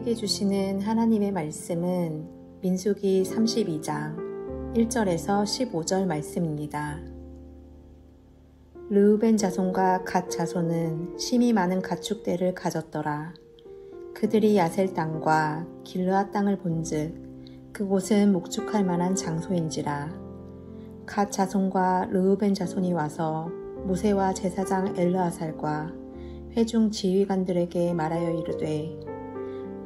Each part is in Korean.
우리에게 주시는 하나님의 말씀은 민수기 32장 1절에서 15절 말씀입니다. 르우벤 자손과 갓 자손은 심히 많은 가축대를 가졌더라. 그들이 야셀 땅과 길르앗 땅을 본즉 그곳은 목축할 만한 장소인지라. 갓 자손과 르우벤 자손이 와서 모세와 제사장 엘르아살과 회중 지휘관들에게 말하여 이르되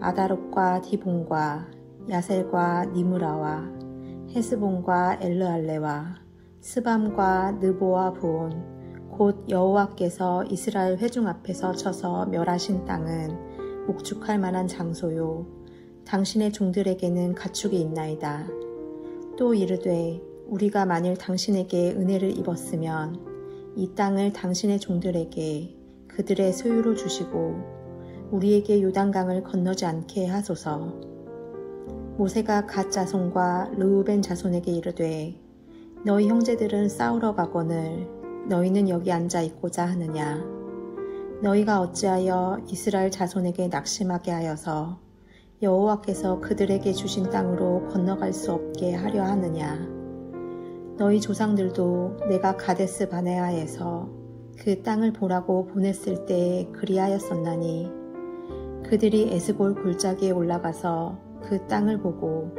아다롯과 디본과 야셀과 니므라와 헤스본과 엘르알레와 스밤과 느보와 부온 곧 여호와께서 이스라엘 회중 앞에서 쳐서 멸하신 땅은 목축할 만한 장소요 당신의 종들에게는 가축이 있나이다. 또 이르되 우리가 만일 당신에게 은혜를 입었으면 이 땅을 당신의 종들에게 그들의 소유로 주시고 우리에게 요단강을 건너지 않게 하소서. 모세가 갓 자손과 르우벤 자손에게 이르되 너희 형제들은 싸우러 가거늘 너희는 여기 앉아 있고자 하느냐. 너희가 어찌하여 이스라엘 자손에게 낙심하게 하여서 여호와께서 그들에게 주신 땅으로 건너갈 수 없게 하려 하느냐. 너희 조상들도 내가 가데스 바네아에서 그 땅을 보라고 보냈을 때에 그리하였었나니 그들이 에스골 골짜기에 올라가서 그 땅을 보고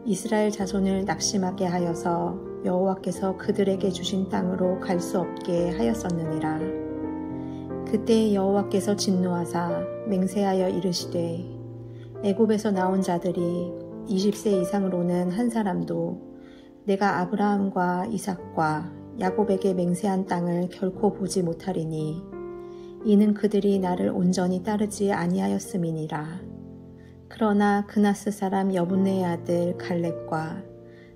이스라엘 자손을 낙심하게 하여서 여호와께서 그들에게 주신 땅으로 갈 수 없게 하였었느니라. 그때 여호와께서 진노하사 맹세하여 이르시되 애굽에서 나온 자들이 20세 이상으로는 한 사람도 내가 아브라함과 이삭과 야곱에게 맹세한 땅을 결코 보지 못하리니 이는 그들이 나를 온전히 따르지 아니하였음이니라. 그러나 그나스 사람 여분네의 아들 갈렙과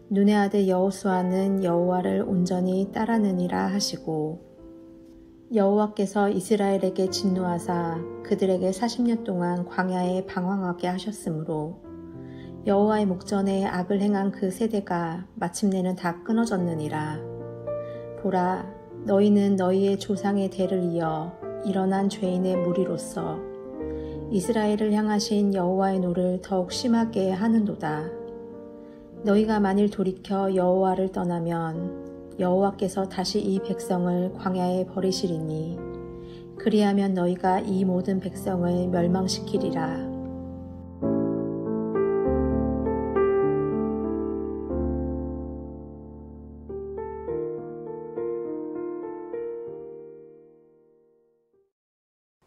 눈의 아들 여호수아는 여호와를 온전히 따르느니라 하시고 여호와께서 이스라엘에게 진노하사 그들에게 40년 동안 광야에 방황하게 하셨으므로 여호와의 목전에 악을 행한 그 세대가 마침내는 다 끊어졌느니라. 보라, 너희는 너희의 조상의 대를 이어 일어난 죄인의 무리로서 이스라엘을 향하신 여호와의 노를 더욱 심하게 하는도다. 너희가 만일 돌이켜 여호와를 떠나면 여호와께서 다시 이 백성을 광야에 버리시리니 그리하면 너희가 이 모든 백성을 멸망시키리라.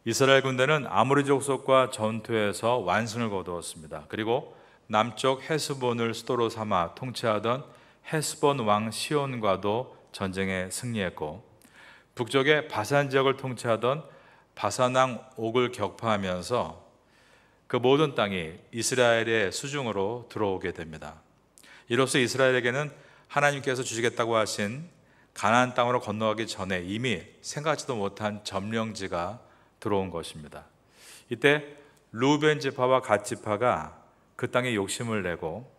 이스라엘 군대는 아모리 족속과 전투에서 완승을 거두었습니다. 그리고 남쪽 헤스본을 수도로 삼아 통치하던 헤스본 왕 시온과도 전쟁에 승리했고 북쪽의 바산 지역을 통치하던 바산 왕 옥을 격파하면서 그 모든 땅이 이스라엘의 수중으로 들어오게 됩니다. 이로써 이스라엘에게는 하나님께서 주시겠다고 하신 가나안 땅으로 건너가기 전에 이미 생각지도 못한 점령지가 들어온 것입니다. 이때 르우벤 지파와 갓 지파가 그 땅에 욕심을 내고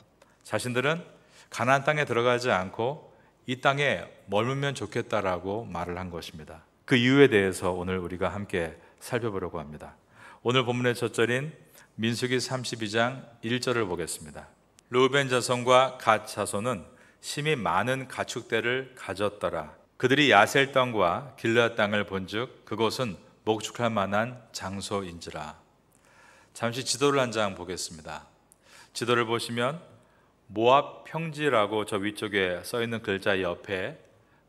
자신들은 가나안 땅에 들어가지 않고 이 땅에 머물면 좋겠다라고 말을 한 것입니다. 그 이유에 대해서 오늘 우리가 함께 살펴보려고 합니다. 오늘 본문의 첫 절인 민수기 32장 1절을 보겠습니다. 르우벤 자손과 갓 자손은 심히 많은 가축대를 가졌더라. 그들이 야셀 땅과 길르앗 땅을 본즉 그곳은 목축할 만한 장소인지라. 잠시 지도를 한 장 보겠습니다. 지도를 보시면 모압 평지라고 저 위쪽에 써있는 글자 옆에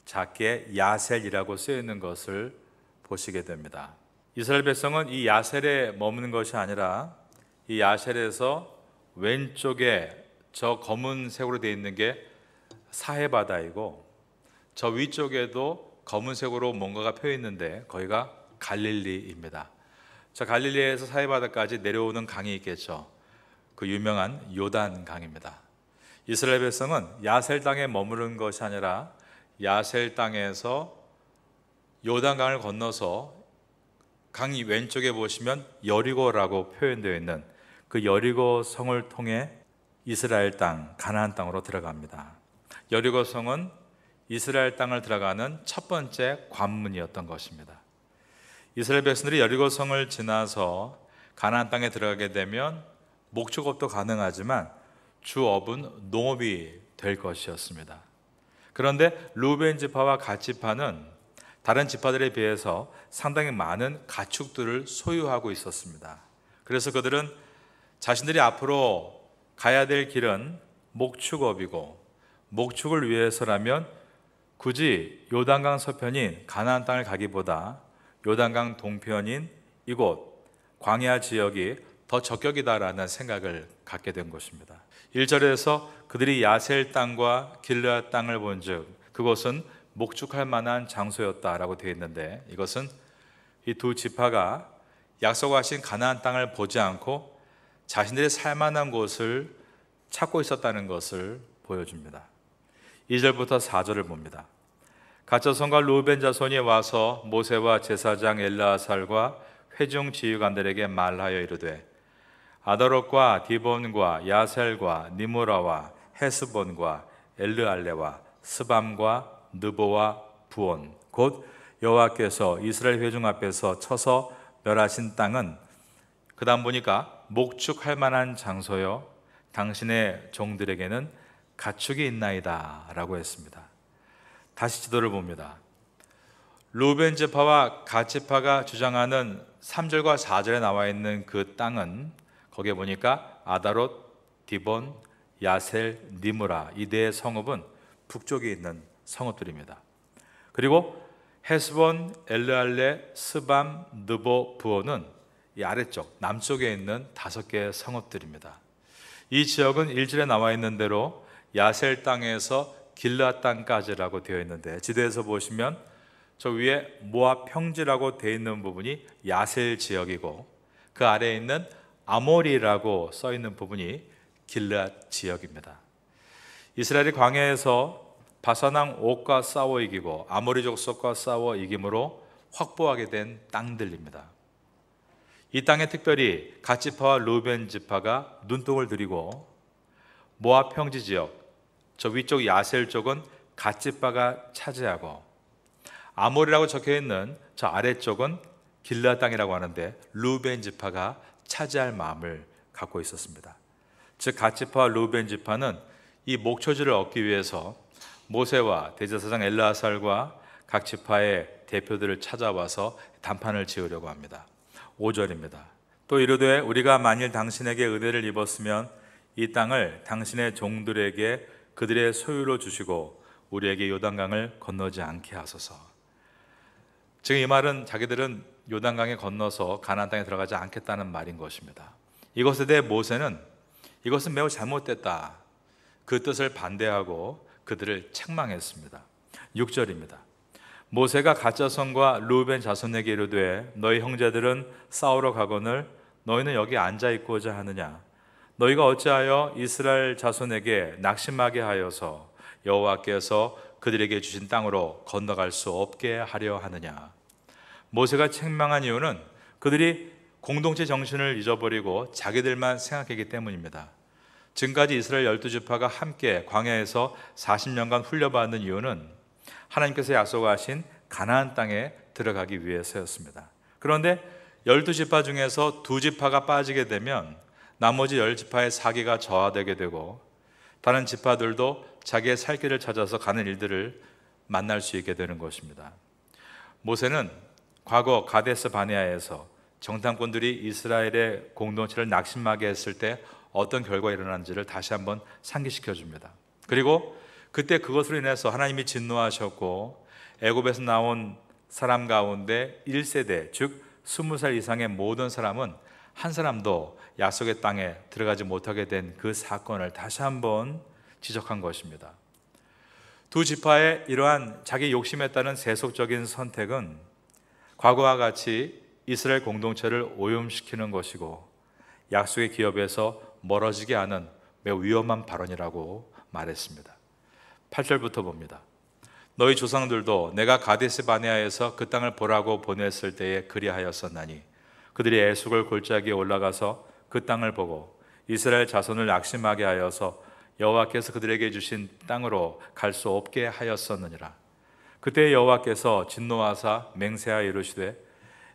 작게 야셀이라고 쓰여있는 것을 보시게 됩니다. 이스라엘 백성은 이 야셀에 머무는 것이 아니라 이 야셀에서 왼쪽에 저 검은색으로 되어 있는 게 사해바다이고 저 위쪽에도 검은색으로 뭔가가 펴 있는데 거기가 갈릴리입니다. 저 갈릴리에서 사해바다까지 내려오는 강이 있겠죠. 그 유명한 요단 강입니다. 이스라엘 백성은 야셀 땅에 머무른 것이 아니라 야셀 땅에서 요단강을 건너서 강 왼쪽에 보시면 여리고라고 표현되어 있는 그 여리고 성을 통해 이스라엘 땅, 가나안 땅으로 들어갑니다. 여리고 성은 이스라엘 땅을 들어가는 첫 번째 관문이었던 것입니다. 이스라엘 백성들이 여리고 성을 지나서 가나안 땅에 들어가게 되면 목축업도 가능하지만 주업은 농업이 될 것이었습니다. 그런데 루벤 지파와 갓 지파는 다른 지파들에 비해서 상당히 많은 가축들을 소유하고 있었습니다. 그래서 그들은 자신들이 앞으로 가야 될 길은 목축업이고, 목축을 위해서라면 굳이 요단강 서편인 가나안 땅을 가기보다 요단강 동편인 이곳 광야 지역이 더 적격이다라는 생각을 갖게 된 것입니다. 1절에서 그들이 야셀 땅과 길르앗 땅을 본즉 그곳은 목축할 만한 장소였다라고 되어 있는데, 이것은 이 두 지파가 약속하신 가나안 땅을 보지 않고 자신들이 살 만한 곳을 찾고 있었다는 것을 보여줍니다. 2절부터 4절을 봅니다. 갓 자손과 루벤 자손이 와서 모세와 제사장 엘르아살과 회중 지휘관들에게 말하여 이르되 아다롯과 디본과 야셀과 니무라와 헤스본과 엘르알레와 스밤과 느보와 부온 곧 여호와께서 이스라엘 회중 앞에서 쳐서 멸하신 땅은, 그 다음 보니까 목축할 만한 장소요 당신의 종들에게는 가축이 있나이다 라고 했습니다. 다시 지도를 봅니다. 루벤 지파와 갓 지파가 주장하는 3절과 4절에 나와 있는 그 땅은, 거기에 보니까 아다롯, 디본, 야셀, 니무라 이 네 성읍은 북쪽에 있는 성읍들입니다. 그리고 헤스본, 엘르알레, 스밤, 느보, 부온은 이 아래쪽 남쪽에 있는 5개의 성읍들입니다. 이 지역은 1절에 나와 있는 대로 야셀 땅에서 길르앗 땅까지라고 되어 있는데, 지도에서 보시면 저 위에 모압 평지라고 되어 있는 부분이 야셀 지역이고 그 아래에 있는 아모리라고 써 있는 부분이 길르앗 지역입니다. 이스라엘이 광야에서 바산왕 옥과 싸워 이기고 아모리 족속과 싸워 이김으로 확보하게 된 땅들입니다. 이 땅에 특별히 갓 지파와 루벤 지파가 눈독을 들이고, 모압 평지 지역 저 위쪽 야셀 쪽은 갓 지파가 차지하고, 아모리라고 적혀 있는 저 아래쪽은 길르앗 땅이라고 하는데 루벤 지파가 차지할 마음을 갖고 있었습니다. 즉 갓 지파와 루벤 지파는 이 목초지를 얻기 위해서 모세와 대제사장 엘르아살과 각 지파의 대표들을 찾아와서 단판을 지으려고 합니다. 5절입니다. 또 이르되 우리가 만일 당신에게 은혜를 입었으면 이 땅을 당신의 종들에게 그들의 소유로 주시고 우리에게 요단강을 건너지 않게 하소서. 지금 이 말은 자기들은 요단강에 건너서 가나안 땅에 들어가지 않겠다는 말인 것입니다. 이것에 대해 모세는 이것은 매우 잘못됐다, 그 뜻을 반대하고 그들을 책망했습니다. 6절입니다. 모세가 갓 자손과 루벤 자손에게 이르되 너희 형제들은 싸우러 가거늘 너희는 여기 앉아 있고자 하느냐? 너희가 어찌하여 이스라엘 자손에게 낙심하게 하여서 여호와께서 그들에게 주신 땅으로 건너갈 수 없게 하려 하느냐? 모세가 책망한 이유는 그들이 공동체 정신을 잊어버리고 자기들만 생각했기 때문입니다. 지금까지 이스라엘 12지파가 함께 광야에서 40년간 훈련받는 이유는 하나님께서 약속하신 가나안 땅에 들어가기 위해서였습니다. 그런데 12지파 중에서 2지파가 빠지게 되면 나머지 10지파의 사기가 저하되게 되고 다른 지파들도 자기의 살 길을 찾아서 가는 일들을 만날 수 있게 되는 것입니다. 모세는 과거 가데스 바네아에서 정탐꾼들이 이스라엘의 공동체를 낙심하게 했을 때 어떤 결과가 일어난지를 다시 한번 상기시켜 줍니다. 그리고 그때 그것으로 인해서 하나님이 진노하셨고 애굽에서 나온 사람 가운데 1세대 즉 20살 이상의 모든 사람은 한 사람도 약속의 땅에 들어가지 못하게 된 그 사건을 다시 한번 지적한 것입니다. 두 지파의 이러한 자기 욕심에 따른 세속적인 선택은 과거와 같이 이스라엘 공동체를 오염시키는 것이고 약속의 기업에서 멀어지게 하는 매우 위험한 발언이라고 말했습니다. 8절부터 봅니다. 너희 조상들도 내가 가데스 바네아에서 그 땅을 보라고 보냈을 때에 그리하였었나니 그들이 에숙을 골짜기에 올라가서 그 땅을 보고 이스라엘 자손을 낙심하게 하여서 여호와께서 그들에게 주신 땅으로 갈 수 없게 하였었느니라. 그때 여호와께서 진노하사 맹세하여 이르시되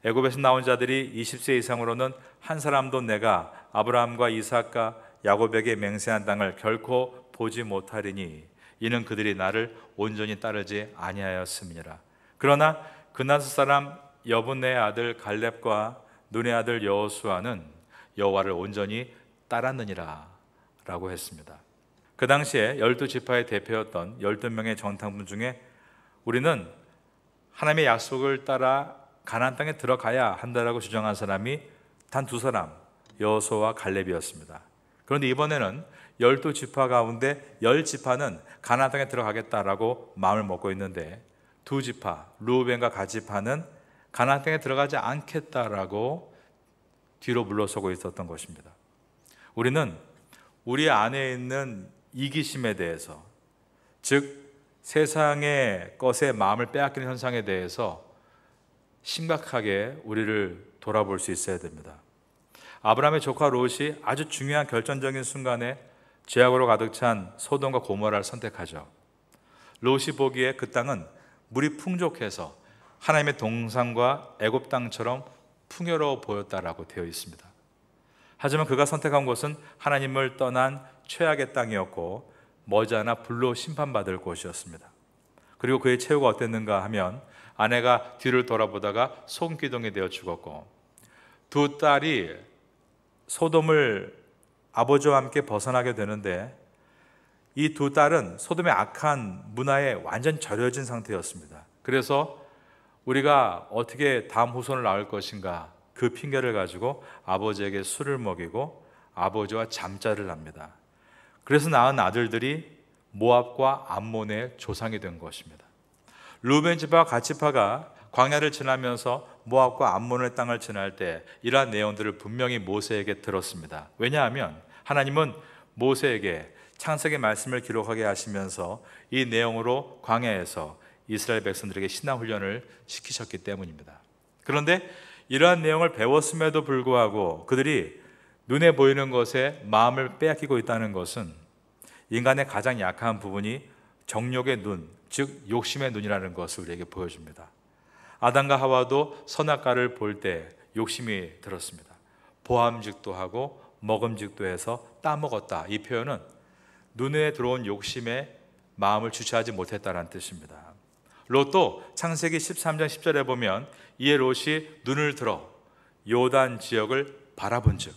애굽에서 나온 자들이 20세 이상으로는 한 사람도 내가 아브라함과 이삭과 야곱에게 맹세한 땅을 결코 보지 못하리니 이는 그들이 나를 온전히 따르지 아니하였음이니라. 그러나 그나스 사람 여분네의 아들 갈렙과 눈의 아들 여호수아는 여호와를 온전히 따랐느니라 라고 했습니다. 그 당시에 12지파의 대표였던 12명의 정탐꾼 중에 우리는 하나님의 약속을 따라 가나안 땅에 들어가야 한다라고 주장한 사람이 단 2사람, 여호수아와 갈렙이었습니다. 그런데 이번에는 12지파 가운데 10지파는 가나안 땅에 들어가겠다라고 마음을 먹고 있는데 2지파, 르우벤과 갓지파는 가나안 땅에 들어가지 않겠다라고 뒤로 물러서고 있었던 것입니다. 우리는 우리 안에 있는 이기심에 대해서, 즉 세상의 것에 마음을 빼앗기는 현상에 대해서 심각하게 우리를 돌아볼 수 있어야 됩니다. 아브라함의 조카 롯이 아주 중요한 결정적인 순간에 죄악으로 가득 찬 소돔과 고모라를 선택하죠. 롯이 보기에 그 땅은 물이 풍족해서 하나님의 동산과 애굽 땅처럼 풍요로워 보였다라고 되어 있습니다. 하지만 그가 선택한 곳은 하나님을 떠난 최악의 땅이었고 머지않아 불로 심판받을 곳이었습니다. 그리고 그의 최후가 어땠는가 하면 아내가 뒤를 돌아보다가 소금기둥이 되어 죽었고 2 딸이 소돔을 아버지와 함께 벗어나게 되는데 이 2 딸은 소돔의 악한 문화에 완전 절여진 상태였습니다. 그래서 우리가 어떻게 다음 후손을 낳을 것인가 그 핑계를 가지고 아버지에게 술을 먹이고 아버지와 잠자를 합니다. 그래서 낳은 아들들이 모압과 암몬의 조상이 된 것입니다. 르우벤 지파와 갓 지파가 광야를 지나면서 모압과 암몬의 땅을 지날 때 이러한 내용들을 분명히 모세에게 들었습니다. 왜냐하면 하나님은 모세에게 창세기 말씀을 기록하게 하시면서 이 내용으로 광야에서 이스라엘 백성들에게 신앙훈련을 시키셨기 때문입니다. 그런데 이러한 내용을 배웠음에도 불구하고 그들이 눈에 보이는 것에 마음을 빼앗기고 있다는 것은 인간의 가장 약한 부분이 정욕의 눈, 즉 욕심의 눈이라는 것을 우리에게 보여줍니다. 아담과 하와도 선악과를 볼 때 욕심이 들었습니다. 보암직도 하고 먹음직도 해서 따먹었다. 이 표현은 눈에 들어온 욕심에 마음을 주체하지 못했다는 뜻입니다. 롯도 창세기 13장 10절에 보면 이에 롯이 눈을 들어 요단 지역을 바라본 즉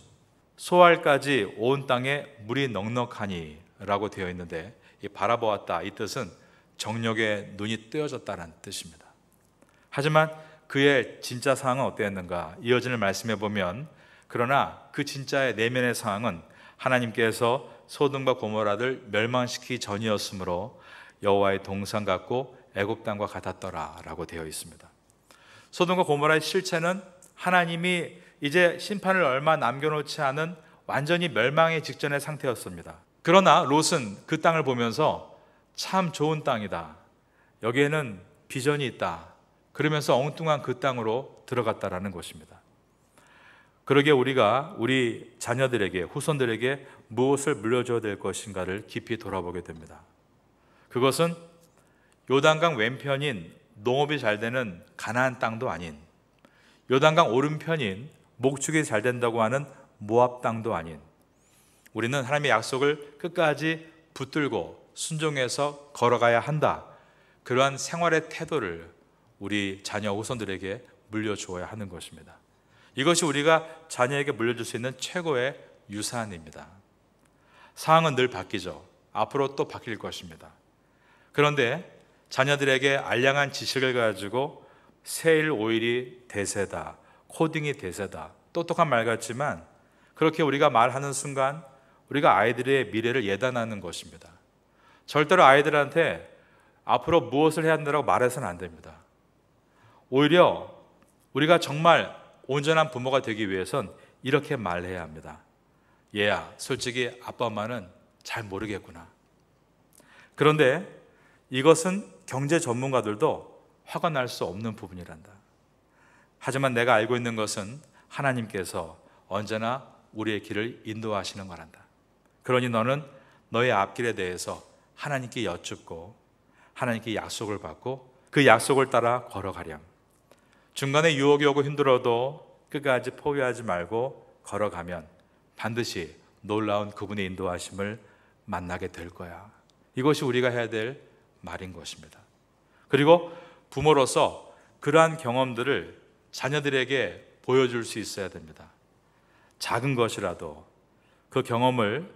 소알까지 온 땅에 물이 넉넉하니 라고 되어 있는데 이 바라보았다 이 뜻은 정욕의 눈이 뜨여졌다는 뜻입니다. 하지만 그의 진짜 상황은 어땠는가? 이어지는 말씀에 보면 그러나 그 진짜의 내면의 상황은 하나님께서 소돔과 고모라를 멸망시키기 전이었으므로 여호와의 동산 같고 애굽 땅과 같았더라 라고 되어 있습니다. 소돔과 고모라의 실체는 하나님이 이제 심판을 얼마 남겨놓지 않은 완전히 멸망의 직전의 상태였습니다. 그러나 롯은 그 땅을 보면서 참 좋은 땅이다, 여기에는 비전이 있다, 그러면서 엉뚱한 그 땅으로 들어갔다라는 것입니다. 그러기에 우리가 우리 자녀들에게, 후손들에게 무엇을 물려줘야 될 것인가를 깊이 돌아보게 됩니다. 그것은 요단강 왼편인 농업이 잘 되는 가나안 땅도 아닌, 요단강 오른편인 목축이 잘 된다고 하는 모압 땅도 아닌, 우리는 하나님의 약속을 끝까지 붙들고 순종해서 걸어가야 한다, 그러한 생활의 태도를 우리 자녀 후손들에게 물려주어야 하는 것입니다. 이것이 우리가 자녀에게 물려줄 수 있는 최고의 유산입니다. 상황은 늘 바뀌죠. 앞으로 또 바뀔 것입니다. 그런데 자녀들에게 알량한 지식을 가지고 세일 오일이 대세다, 코딩이 대세다, 똑똑한 말 같지만 그렇게 우리가 말하는 순간 우리가 아이들의 미래를 예단하는 것입니다. 절대로 아이들한테 앞으로 무엇을 해야 한다고 말해서는 안 됩니다. 오히려 우리가 정말 온전한 부모가 되기 위해선 이렇게 말해야 합니다. 얘야, 솔직히 아빠 엄마는 잘 모르겠구나. 그런데 이것은 경제 전문가들도 화가 날 수 없는 부분이란다. 하지만 내가 알고 있는 것은 하나님께서 언제나 우리의 길을 인도하시는 거란다. 그러니 너는 너의 앞길에 대해서 하나님께 여쭙고 하나님께 약속을 받고 그 약속을 따라 걸어가렴. 중간에 유혹이 오고 힘들어도 끝까지 포기하지 말고 걸어가면 반드시 놀라운 그분의 인도하심을 만나게 될 거야. 이것이 우리가 해야 될 말인 것입니다. 그리고 부모로서 그러한 경험들을 자녀들에게 보여줄 수 있어야 됩니다. 작은 것이라도 그 경험을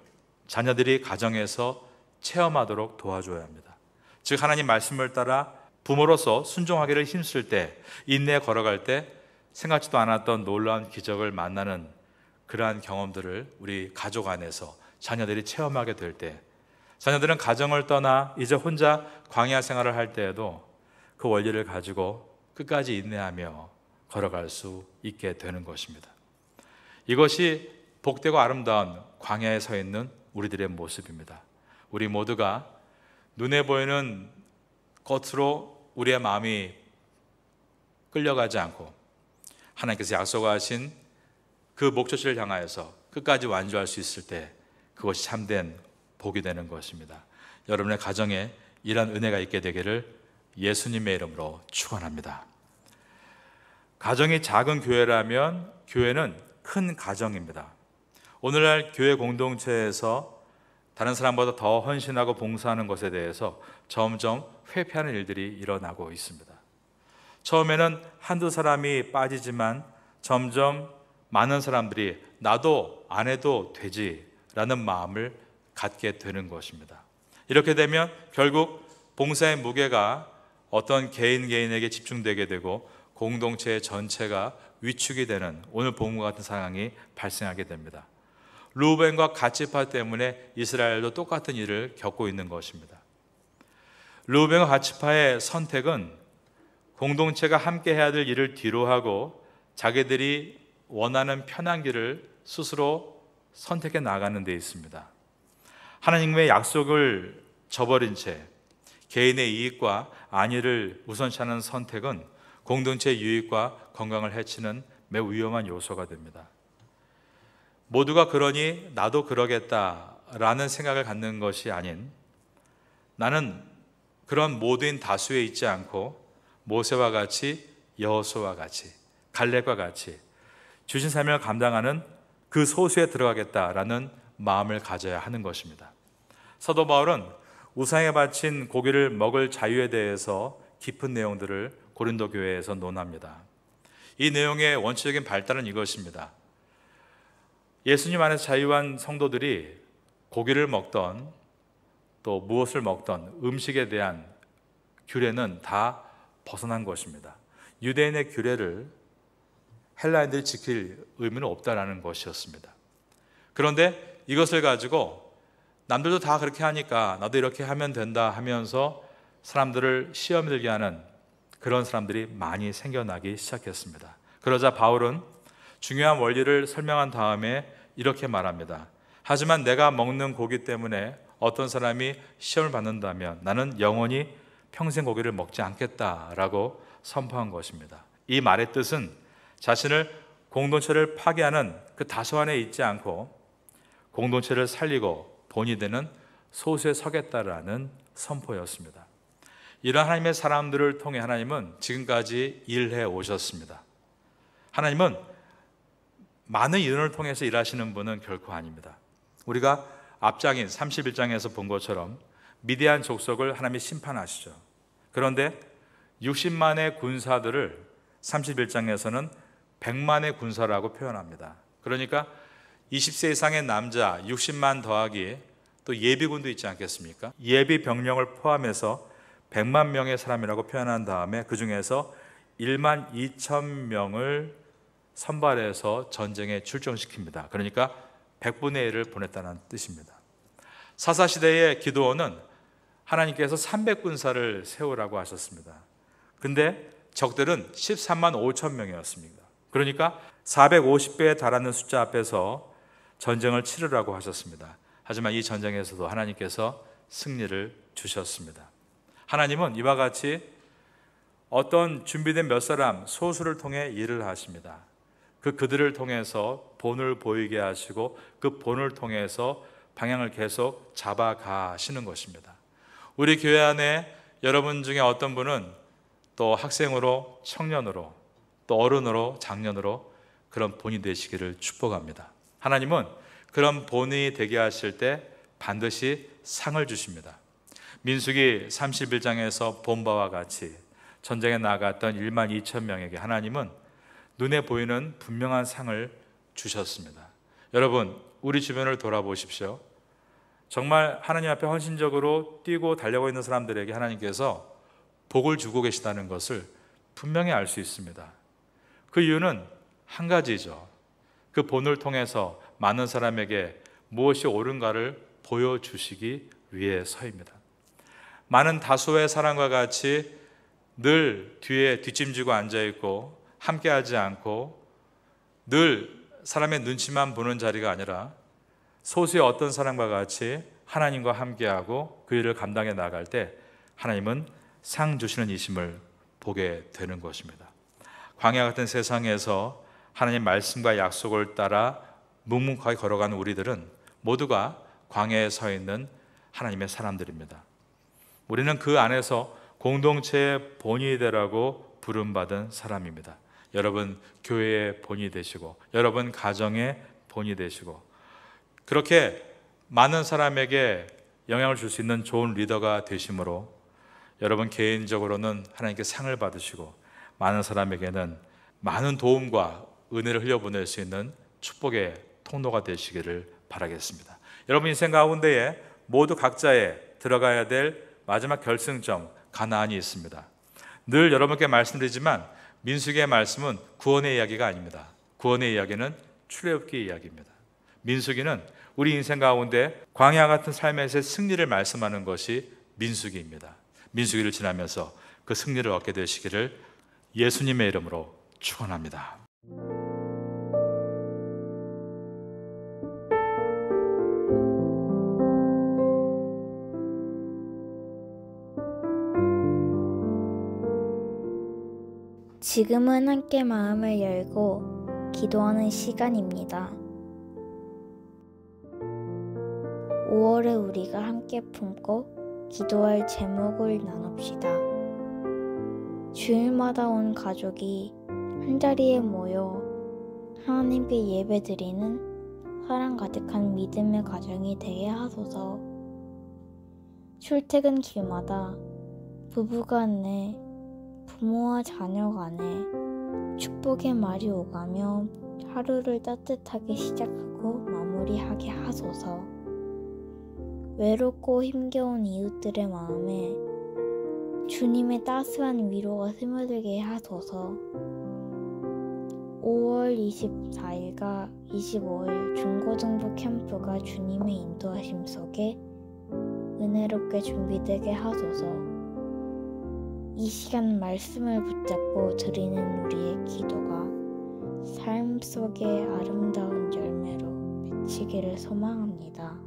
자녀들이 가정에서 체험하도록 도와줘야 합니다. 즉 하나님 말씀을 따라 부모로서 순종하기를 힘쓸 때, 인내에 걸어갈 때 생각지도 않았던 놀라운 기적을 만나는 그러한 경험들을 우리 가족 안에서 자녀들이 체험하게 될 때, 자녀들은 가정을 떠나 이제 혼자 광야 생활을 할 때에도 그 원리를 가지고 끝까지 인내하며 걸어갈 수 있게 되는 것입니다. 이것이 복되고 아름다운 광야에 서 있는 우리들의 모습입니다. 우리 모두가 눈에 보이는 겉으로 우리의 마음이 끌려가지 않고 하나님께서 약속하신 그 목적지를 향하여서 끝까지 완주할 수 있을 때 그것이 참된 복이 되는 것입니다. 여러분의 가정에 이런 은혜가 있게 되기를 예수님의 이름으로 축원합니다. 가정이 작은 교회라면 교회는 큰 가정입니다. 오늘날 교회 공동체에서 다른 사람보다 더 헌신하고 봉사하는 것에 대해서 점점 회피하는 일들이 일어나고 있습니다. 처음에는 한두 사람이 빠지지만 점점 많은 사람들이 나도 안 해도 되지라는 마음을 갖게 되는 것입니다. 이렇게 되면 결국 봉사의 무게가 어떤 개인에게 집중되게 되고 공동체 전체가 위축이 되는 오늘 본문과 같은 상황이 발생하게 됩니다. 르우벤과 갓지파 때문에 이스라엘도 똑같은 일을 겪고 있는 것입니다. 르우벤과 갓지파의 선택은 공동체가 함께 해야 될 일을 뒤로하고 자기들이 원하는 편한 길을 스스로 선택해 나가는 데 있습니다. 하나님의 약속을 저버린 채 개인의 이익과 안위를 우선시하는 선택은 공동체의 유익과 건강을 해치는 매우 위험한 요소가 됩니다. 모두가 그러니 나도 그러겠다라는 생각을 갖는 것이 아닌, 나는 그런 모두인 다수에 있지 않고 모세와 같이, 여호수아와 같이, 갈렙과 같이 주신 사명을 감당하는 그 소수에 들어가겠다라는 마음을 가져야 하는 것입니다. 사도 바울은 우상에 바친 고기를 먹을 자유에 대해서 깊은 내용들을 고린도 교회에서 논합니다. 이 내용의 원칙적인 발달은 이것입니다. 예수님 안에서 자유한 성도들이 고기를 먹던 또 무엇을 먹던 음식에 대한 규례는 다 벗어난 것입니다. 유대인의 규례를 헬라인들이 지킬 의무는 없다라는 것이었습니다. 그런데 이것을 가지고 남들도 다 그렇게 하니까 나도 이렇게 하면 된다 하면서 사람들을 시험 들게 하는 그런 사람들이 많이 생겨나기 시작했습니다. 그러자 바울은 중요한 원리를 설명한 다음에 이렇게 말합니다. 하지만 내가 먹는 고기 때문에 어떤 사람이 시험을 받는다면 나는 영원히 평생 고기를 먹지 않겠다라고 선포한 것입니다. 이 말의 뜻은 자신을 공동체를 파괴하는 그 다수 안에 있지 않고 공동체를 살리고 본이 되는 소수에 서겠다라는 선포였습니다. 이런 하나님의 사람들을 통해 하나님은 지금까지 일해 오셨습니다. 하나님은 많은 인원을 통해서 일하시는 분은 결코 아닙니다. 우리가 앞장인 31장에서 본 것처럼 미디안 족속을 하나님이 심판하시죠. 그런데 60만의 군사들을 31장에서는 100만의 군사라고 표현합니다. 그러니까 20세 이상의 남자 60만 더하기 또 예비군도 있지 않겠습니까? 예비 병력을 포함해서 100만 명의 사람이라고 표현한 다음에 그 중에서 1만 2천 명을 선발해서 전쟁에 출정시킵니다. 그러니까 100분의 1을 보냈다는 뜻입니다. 사사시대의 기드온은 하나님께서 300군사를 세우라고 하셨습니다. 근데 적들은 13만 5천 명이었습니다. 그러니까 450배에 달하는 숫자 앞에서 전쟁을 치르라고 하셨습니다. 하지만 이 전쟁에서도 하나님께서 승리를 주셨습니다. 하나님은 이와 같이 어떤 준비된 몇 사람 소수를 통해 일을 하십니다. 그들을 통해서 본을 보이게 하시고 그 본을 통해서 방향을 계속 잡아가시는 것입니다. 우리 교회 안에 여러분 중에 어떤 분은 또 학생으로, 청년으로, 또 어른으로, 장년으로 그런 본이 되시기를 축복합니다. 하나님은 그런 본이 되게 하실 때 반드시 상을 주십니다. 민수기 31장에서 본 바와 같이 전쟁에 나갔던 1만 2천 명에게 하나님은 눈에 보이는 분명한 상을 주셨습니다. 여러분, 우리 주변을 돌아보십시오. 정말 하나님 앞에 헌신적으로 뛰고 달려고 있는 사람들에게 하나님께서 복을 주고 계시다는 것을 분명히 알 수 있습니다. 그 이유는 한 가지죠. 그 본을 통해서 많은 사람에게 무엇이 옳은가를 보여주시기 위해서입니다. 많은 다수의 사람과 같이 늘 뒤에 뒷짐지고 앉아있고 함께하지 않고 늘 사람의 눈치만 보는 자리가 아니라 소수의 어떤 사람과 같이 하나님과 함께하고 그 일을 감당해 나갈 때 하나님은 상 주시는 이심을 보게 되는 것입니다. 광야 같은 세상에서 하나님 말씀과 약속을 따라 묵묵하게 걸어가는 우리들은 모두가 광야에 서 있는 하나님의 사람들입니다. 우리는 그 안에서 공동체의 본이 되라고 부름받은 사람입니다. 여러분 교회의 본이 되시고 여러분 가정의 본이 되시고 그렇게 많은 사람에게 영향을 줄 수 있는 좋은 리더가 되심으로 여러분 개인적으로는 하나님께 상을 받으시고 많은 사람에게는 많은 도움과 은혜를 흘려보낼 수 있는 축복의 통로가 되시기를 바라겠습니다. 여러분 인생 가운데에 모두 각자의 들어가야 될 마지막 결승점 가나안이 있습니다. 늘 여러분께 말씀드리지만 민수기의 말씀은 구원의 이야기가 아닙니다. 구원의 이야기는 출애굽기 이야기입니다. 민수기는 우리 인생 가운데 광야 같은 삶에서의 승리를 말씀하는 것이 민수기입니다. 민수기를 지나면서 그 승리를 얻게 되시기를 예수님의 이름으로 축원합니다. 지금은 함께 마음을 열고 기도하는 시간입니다. 5월에 우리가 함께 품고 기도할 제목을 나눕시다. 주일마다 온 가족이 한자리에 모여 하나님께 예배드리는 사랑 가득한 믿음의 가정이 되게 하소서. 출퇴근 길마다 부부간에 부모와 자녀 간에 축복의 말이 오가며 하루를 따뜻하게 시작하고 마무리하게 하소서. 외롭고 힘겨운 이웃들의 마음에 주님의 따스한 위로가 스며들게 하소서. 5월 24일과 25일 중고등부 캠프가 주님의 인도하심 속에 은혜롭게 준비되게 하소서. 이 시간 말씀을 붙잡고 드리는 우리의 기도가 삶 속의 아름다운 열매로 맺히기를 소망합니다.